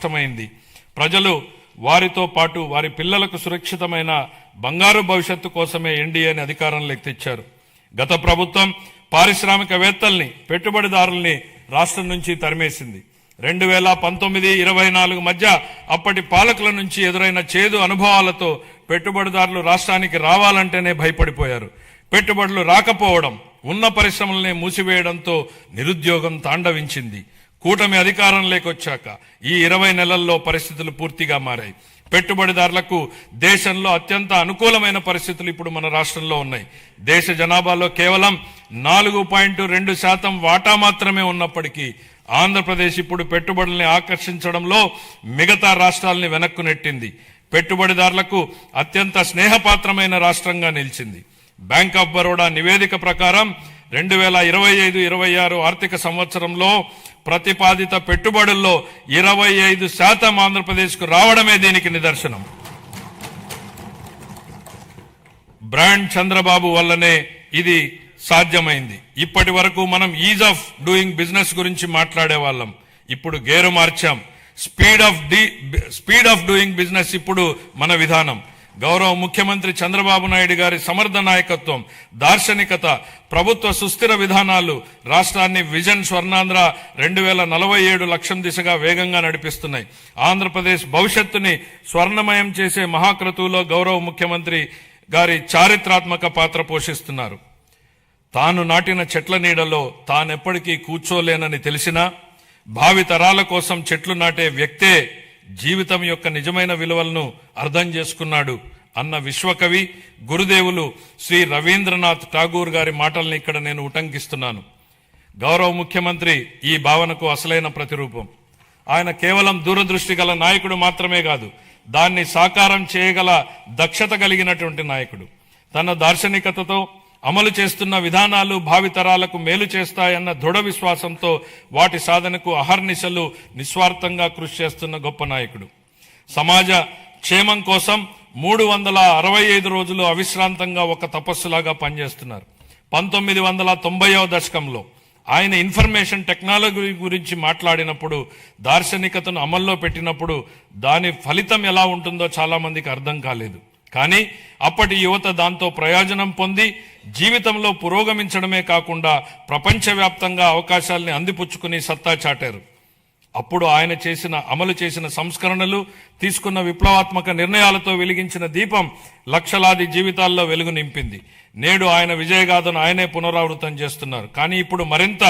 కష్టమైంది. ప్రజలు వారితో పాటు వారి పిల్లలకు సురక్షితమైన బంగారు భవిష్యత్తు కోసమే ఎన్డీఏని అధికారంలోకి తెచ్చారు. గత ప్రభుత్వం పారిశ్రామికవేత్తల్ని, పెట్టుబడిదారుల్ని రాష్ట్రం నుంచి తరిమేసింది. 2019-24 మధ్య అప్పటి పాలకుల నుంచి ఎదురైన చేదు అనుభవాలతో పెట్టుబడిదారులు రాష్ట్రానికి రావాలంటేనే భయపడిపోయారు. పెట్టుబడులు రాకపోవడం, ఉన్న పరిశ్రమలనే మూసివేయడంతో నిరుద్యోగం తాండవించింది. కూటమి అధికారంలోకి వచ్చాక ఈ 20 నెలల్లో పరిస్థితులు పూర్తిగా మారాయి. పెట్టుబడిదారులకు దేశంలో అత్యంత అనుకూలమైన పరిస్థితులు ఇప్పుడు మన రాష్ట్రంలో ఉన్నాయి. దేశ జనాభాలో కేవలం 4.2% వాటా మాత్రమే ఉన్నప్పటికీ ఆంధ్రప్రదేశ్ ఇప్పుడు పెట్టుబడుల్ని ఆకర్షించడంలో మిగతా రాష్ట్రాలని వెనక్కు నెట్టింది. పెట్టుబడిదారులకు అత్యంత స్నేహపాత్రమైన రాష్ట్రంగా నిలిచింది. బ్యాంక్ ఆఫ్ బరోడా నివేదిక ప్రకారం 2025-26 ఆర్థిక సంవత్సరంలో ప్రతిపాదిత పెట్టుబడుల్లో 25% ఆంధ్రప్రదేశ్కు రావడమే దీనికి నిదర్శనం. బ్రాండ్ చంద్రబాబు వల్లనే ఇది సాధ్యమైంది. ఇప్పటి వరకు మనం ఈజ్ ఆఫ్ డూయింగ్ బిజినెస్ గురించి మాట్లాడేవాళ్ళం. ఇప్పుడు గేరు మార్చాం. స్పీడ్ ఆఫ్ డూయింగ్ బిజినెస్ ఇప్పుడు మన విధానం. గౌరవ ముఖ్యమంత్రి చంద్రబాబు నాయుడు గారి సమర్థ నాయకత్వం, దార్శనికత, ప్రభుత్వ సుస్థిర విధానాలు రాష్ట్రాన్ని విజన్ స్వర్ణాంధ్ర 2047 లక్ష్యం దిశగా వేగంగా నడిపిస్తున్నాయి. ఆంధ్రప్రదేశ్ భవిష్యత్తుని స్వర్ణమయం చేసే మహాక్రతువులో గౌరవ ముఖ్యమంత్రి గారి చారిత్రాత్మక పాత్ర పోషిస్తున్నారు. తాను నాటిన చెట్ల నీడలో తానెప్పటికీ కూర్చోలేనని తెలిసినా భావి తరాల కోసం చెట్లు నాటే వ్యక్తే జీవితం యొక్క నిజమైన విలువలను అర్థం చేసుకున్నాడు అన్న విశ్వకవి గురుదేవులు శ్రీ రవీంద్రనాథ్ ఠాగూర్ గారి మాటల్ని ఇక్కడ నేను ఉటంకిస్తున్నాను. గౌరవ ముఖ్యమంత్రి ఈ భావనకు అసలైన ప్రతిరూపం. ఆయన కేవలం దూరదృష్టి గల నాయకుడు మాత్రమే కాదు, దాన్ని సాకారం చేయగల దక్షత కలిగినటువంటి నాయకుడు. తన దార్శనికతతో అమలు చేస్తున్న విధానాలు భావితరాలకు మేలు చేస్తాయన్న దృఢ విశ్వాసంతో వాటి సాధనకు అహర్నిశలు నిస్వార్థంగా కృషి చేస్తున్న గొప్ప నాయకుడు. సమాజ క్షేమం కోసం 365 రోజులు అవిశ్రాంతంగా ఒక తపస్సులాగా పనిచేస్తున్నారు. 1990వ దశకంలో ఆయన ఇన్ఫర్మేషన్ టెక్నాలజీ గురించి మాట్లాడినప్పుడు, దార్శనికతను అమల్లో పెట్టినప్పుడు దాని ఫలితం ఎలా ఉంటుందో చాలా మందికి అర్థం కాలేదు. కానీ అప్పటి యువత దాంతో ప్రయోజనం పొంది జీవితంలో పురోగమించడమే కాకుండా ప్రపంచవ్యాప్తంగా అవకాశాలని అందిపుచ్చుకుని సత్తా చాటారు. అప్పుడు ఆయన అమలు చేసిన సంస్కరణలు, తీసుకున్న విప్లవాత్మక నిర్ణయాలతో వెలిగించిన దీపం లక్షలాది జీవితాల్లో వెలుగు నింపింది. నేడు ఆయన విజయగాథను ఆయనే పునరావృతం చేస్తున్నారు. కానీ ఇప్పుడు మరింత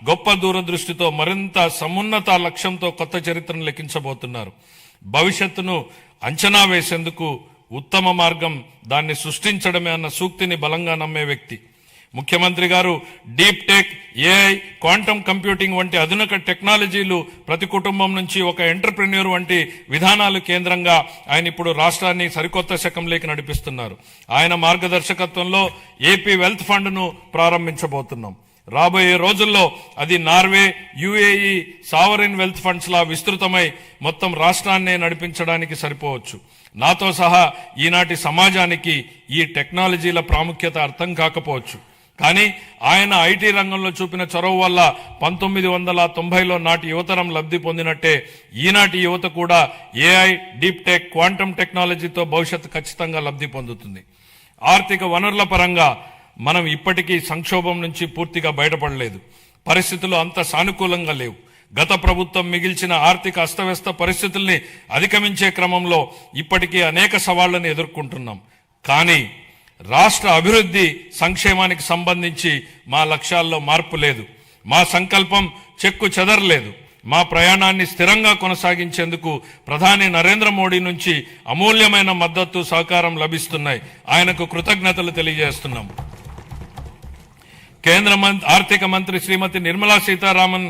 గొప్ప దూరదృష్టితో, మరింత సమున్నత లక్ష్యంతో కొత్త చరిత్రను లిఖించబోతున్నారు. భవిష్యత్తును అంచనా వేసేందుకు ఉత్తమ మార్గం దాన్ని సృష్టించడమే అన్న సూక్తిని బలంగా నమ్మే వ్యక్తి ముఖ్యమంత్రి గారు. Deep tech, AI, quantum computing వంటి ఆధునిక టెక్నాలజీలు ప్రతి కుటుంబం నుంచి ఒక ఎంటర్ప్రెన్యూర్ వంటి విధానాలు కేంద్రంగా ఆయన ఇప్పుడు రాష్ట్రాన్ని సరికొత్త శకంలోకి నడిపిస్తున్నారు. ఆయన మార్గదర్శకత్వంలో ఏపీ వెల్త్ ఫండ్ ను ప్రారంభించబోతున్నాం. రాబోయే రోజుల్లో అది Norway, UAE sovereign wealth funds లా విస్తృతమై మొత్తం రాష్ట్రాన్నే నడిపించడానికి సరిపోవచ్చు. నాతో సహా ఈనాటి సమాజానికి ఈ టెక్నాలజీల ప్రాముఖ్యత అర్థం కాకపోవచ్చు. కానీ ఆయన ఐటీ రంగంలో చూపిన చొరవ వల్ల 1990లో నాటి యువతరం లబ్ధి పొందినట్టే ఈనాటి యువత కూడా ఏఐ, డీప్ టెక్, క్వాంటమ్ టెక్నాలజీతో భవిష్యత్తు ఖచ్చితంగా లబ్ధి పొందుతుంది. ఆర్థిక వనరుల పరంగా మనం ఇప్పటికీ సంక్షోభం నుంచి పూర్తిగా బయటపడలేదు. పరిస్థితులు అంత సానుకూలంగా లేవు. గత ప్రభుత్వం మిగిల్చిన ఆర్థిక అస్తవ్యస్త పరిస్థితుల్ని అధిగమించే క్రమంలో ఇప్పటికీ అనేక సవాళ్లను ఎదుర్కొంటున్నాం. కానీ రాష్ట్ర అభివృద్ధి, సంక్షేమానికి సంబంధించి మా లక్ష్యాల్లో మార్పు లేదు. మా సంకల్పం చెక్కు చెదరలేదు. మా ప్రయాణాన్ని స్థిరంగా కొనసాగించేందుకు ప్రధాని నరేంద్ర మోడీ నుంచి అమూల్యమైన మద్దతు, సహకారం లభిస్తున్నాయి. ఆయనకు కృతజ్ఞతలు తెలియజేస్తున్నాం. కేంద్ర ఆర్థిక మంత్రి శ్రీమతి నిర్మలా సీతారామన్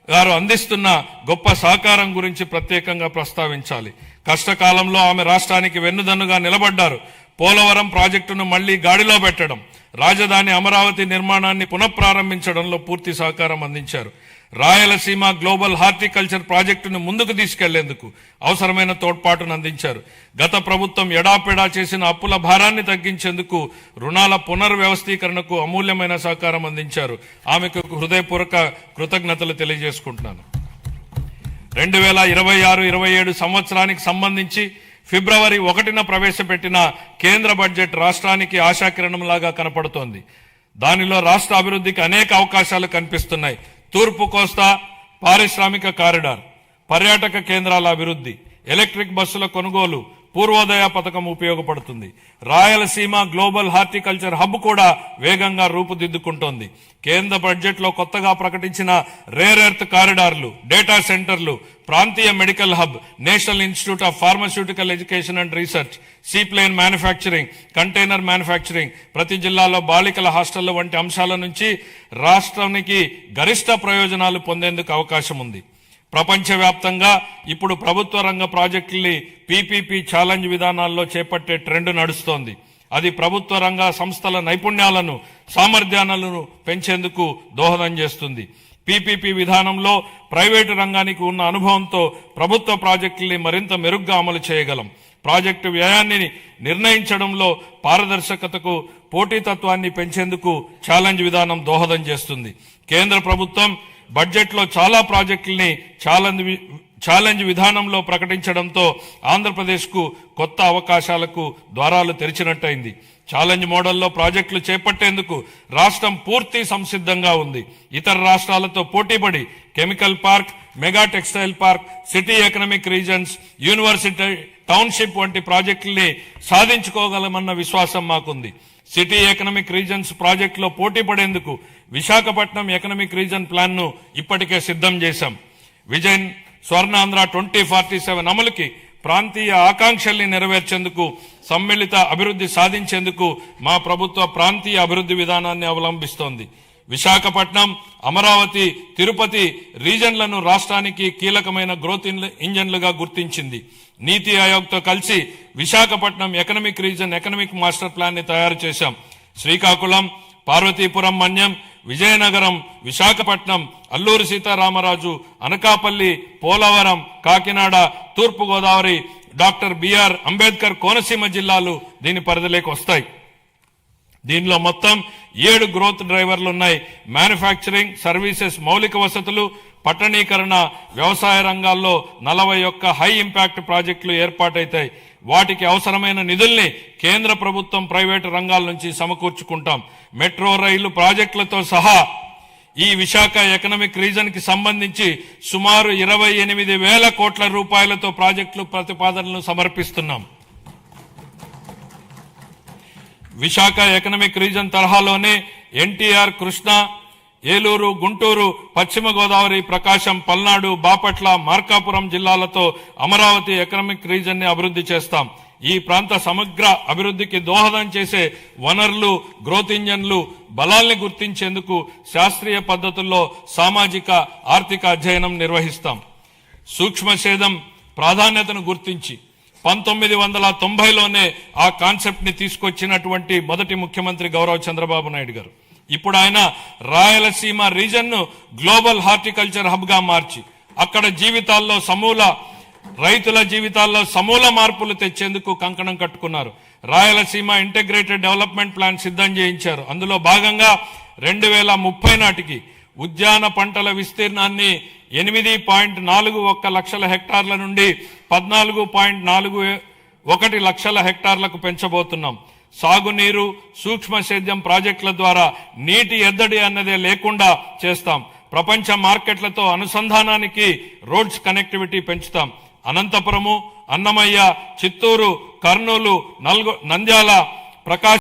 గారు అందిస్తున్న గొప్ప సహకారం గురించి ప్రత్యేకంగా ప్రస్తావించాలి. కష్టకాలంలో ఆమె రాష్ట్రానికి వెన్నుదన్నుగా నిలబడ్డారు. పోలవరం ప్రాజెక్టును మళ్లీ గాడిలో పెట్టడం, రాజధాని అమరావతి నిర్మాణాన్ని పునఃప్రారంభించడంలో పూర్తి సహకారం అందించారు. రాయలసీమ గ్లోబల్ హార్టికల్చర్ ప్రాజెక్టును ముందుకు తీసుకెళ్లేందుకు అవసరమైన తోడ్పాటును అందించారు. గత ప్రభుత్వం ఎడాపెడా చేసిన అప్పుల భారాన్ని తగ్గించేందుకు రుణాల పునర్వ్యవస్థీకరణకు అమూల్యమైన సహకారం అందించారు. ఆమెకు హృదయపూర్వక కృతజ్ఞతలు తెలియజేసుకుంటున్నాను. 2026-27 సంవత్సరానికి సంబంధించి ఫిబ్రవరి 1న ప్రవేశపెట్టిన కేంద్ర బడ్జెట్ రాష్ట్రానికి ఆశాకిరణంలాగా కనపడుతోంది. దానిలో రాష్ట్ర అభివృద్ధికి అనేక అవకాశాలు కనిపిస్తున్నాయి. తూర్పు కోస్తా పారిశ్రామిక కారిడార్, పర్యాటక కేంద్రాల అభివృద్ధి, ఎలక్ట్రిక్ బస్సుల కొనుగోలు, పూర్వోదయ పథకం ఉపయోగపడుతుంది. రాయలసీమ గ్లోబల్ హార్టికల్చర్ హబ్ కూడా వేగంగా రూపుదిద్దుకుంటోంది. కేంద్ర బడ్జెట్ లో కొత్తగా ప్రకటించిన రేర్ ఎర్త్ కారిడార్లు, డేటా సెంటర్లు, ప్రాంతీయ medical hub, national institute of pharmaceutical education and research, seaplane manufacturing, container manufacturing, ప్రతి జిల్లాలో బాలికల హాస్టళ్ల వంటి అంశాల నుంచి రాష్ట్రానికి గరిష్ట ప్రయోజనాలు పొందేందుకు అవకాశం ఉంది. ప్రపంచవ్యాప్తంగా ఇప్పుడు ప్రభుత్వ రంగ ప్రాజెక్టుల్ని పీపీపీ ఛాలెంజ్ విధానాల్లో చేపట్టే ట్రెండ్ నడుస్తోంది. అది ప్రభుత్వ రంగ సంస్థల నైపుణ్యాలను, సామర్థ్యాలను పెంచేందుకు దోహదం చేస్తుంది. పీపీపీ విధానంలో ప్రైవేటు రంగానికి ఉన్న అనుభవంతో ప్రభుత్వ ప్రాజెక్టుల్ని మరింత మెరుగ్గా అమలు చేయగలం. ప్రాజెక్టు వ్యయాన్ని నిర్ణయించడంలో పారదర్శకతకు, పోటీతత్వాన్ని పెంచేందుకు ఛాలెంజ్ విధానం దోహదం చేస్తుంది. కేంద్ర ప్రభుత్వం బడ్జెట్ లో చాలా ప్రాజెక్టుల్ని ఛాలెంజ్ విధానంలో ప్రకటించడంతో ఆంధ్రప్రదేశ్ కు కొత్త అవకాశాలకు ద్వారాలు తెరిచినట్టయింది. ఛాలెంజ్ మోడల్లో ప్రాజెక్టులు చేపట్టేందుకు రాష్ట్రం పూర్తి సంసిద్ధంగా ఉంది. ఇతర రాష్ట్రాలతో పోటీపడి chemical park, mega textile park, city economic reasons, university township వంటి ప్రాజెక్టుల్ని సాధించుకోగలమన్న విశ్వాసం మాకుంది. సిటీ ఎకనామిక్ రీజన్స్ ప్రాజెక్టులో పోటీ పడేందుకు విశాఖపట్నం ఎకనామిక్ రీజన్ ప్లాన్ ను ఇప్పటికే సిద్ధం చేశాం. విజన్ స్వర్ణాంధ్ర 2047 అమలుకి, ప్రాంతీయ ఆకాంక్షల్ని నెరవేర్చేందుకు, సమ్మిళిత అభివృద్ధి సాధించేందుకు మా ప్రభుత్వ ప్రాంతీయ అభివృద్ధి విధానాన్ని అవలంబిస్తోంది. విశాఖపట్నం, అమరావతి, తిరుపతి రీజన్లను రాష్ట్రానికి కీలకమైన గ్రోత్ ఇంజన్లుగా గుర్తించింది. నీతి ఆయోగ్తో కలిసి Visakhapatnam economic reason economic master plan ని తయారు చేశాం. శ్రీకాకుళం, పార్వతీపురం మన్యం, విజయనగరం, విశాఖపట్నం, అల్లూరి సీతారామరాజు, అనకాపల్లి, పోలవరం, కాకినాడ, తూర్పుగోదావరి, డాక్టర్ బిఆర్ అంబేద్కర్ కోనసీమ జిల్లాలు దీని పరిధిలోకి వస్తాయి. దీనిలో మొత్తం 7 గ్రోత్ డ్రైవర్లున్నాయి. మ్యానుఫ్యాక్చరింగ్, సర్వీసెస్, మౌలిక వసతులు, పట్టణీకరణ, వ్యవసాయ రంగాల్లో 41 హై ఇంపాక్ట్ ప్రాజెక్టులు ఏర్పాటైతాయి. వాటికి అవసరమైన నిధుల్ని కేంద్ర ప్రభుత్వం, ప్రైవేటు రంగాల నుంచి సమకూర్చుకుంటాం. మెట్రో రైలు ప్రాజెక్టులతో సహా ఈ విశాఖ ఎకనామిక్ రీజన్ కి సంబంధించి సుమారు 28,000 కోట్ల రూపాయలతో ప్రాజెక్టులు ప్రతిపాదనలు సమర్పిస్తున్నాం. విశాఖ ఎకనామిక్ రీజన్ తరహాలోనే ఎన్టీఆర్, కృష్ణా, ఏలూరు, గుంటూరు, పశ్చిమ గోదావరి, ప్రకాశం, పల్నాడు, బాపట్ల, మార్కాపురం జిల్లాలతో అమరావతి ఎకనామిక్ రీజన్ ని అభివృద్ధి చేస్తాం. ఈ ప్రాంత సమగ్ర అభివృద్ధికి దోహదం చేసే వనరులు, గ్రోత్ ఇంజన్లు, బలాల్ని గుర్తించేందుకు శాస్త్రీయ పద్ధతుల్లో సామాజిక, ఆర్థిక అధ్యయనం నిర్వహిస్తాం. సూక్ష్మ సేద్యం ప్రాధాన్యతను గుర్తించి 1990లోనే ఆ కాన్సెప్ట్ ని తీసుకొచ్చినటువంటి మొదటి ముఖ్యమంత్రి గౌరవ్ చంద్రబాబు నాయుడు గారు. ఇప్పుడు ఆయన రాయలసీమ రీజన్ ను గ్లోబల్ హార్టికల్చర్ హబ్ గా మార్చి అక్కడ రైతుల జీవితాల్లో సమూల మార్పులు తెచ్చేందుకు కంకణం కట్టుకున్నారు. రాయలసీమ ఇంటిగ్రేటెడ్ డెవలప్మెంట్ ప్లాన్ సిద్ధం చేయించారు. అందులో భాగంగా 2030 నాటికి ఉద్యాన పంటల విస్తీర్ణాన్ని 8.41 లక్షల హెక్టార్ల నుండి 14.41 లక్షల హెక్టార్లకు పెంచబోతున్నాం. సాగునీరు, సూక్ష్మ సేద్యం ప్రాజెక్టుల ద్వారా నీటి ఎద్దడి అన్నదే లేకుండా చేస్తాం. ప్రపంచ మార్కెట్లతో అనుసంధానానికి రోడ్స్ కనెక్టివిటీ పెంచుతాం. అనంతపురము, అన్నమయ్య, చిత్తూరు, కర్నూలు, నంద్యాల, ప్రకాశం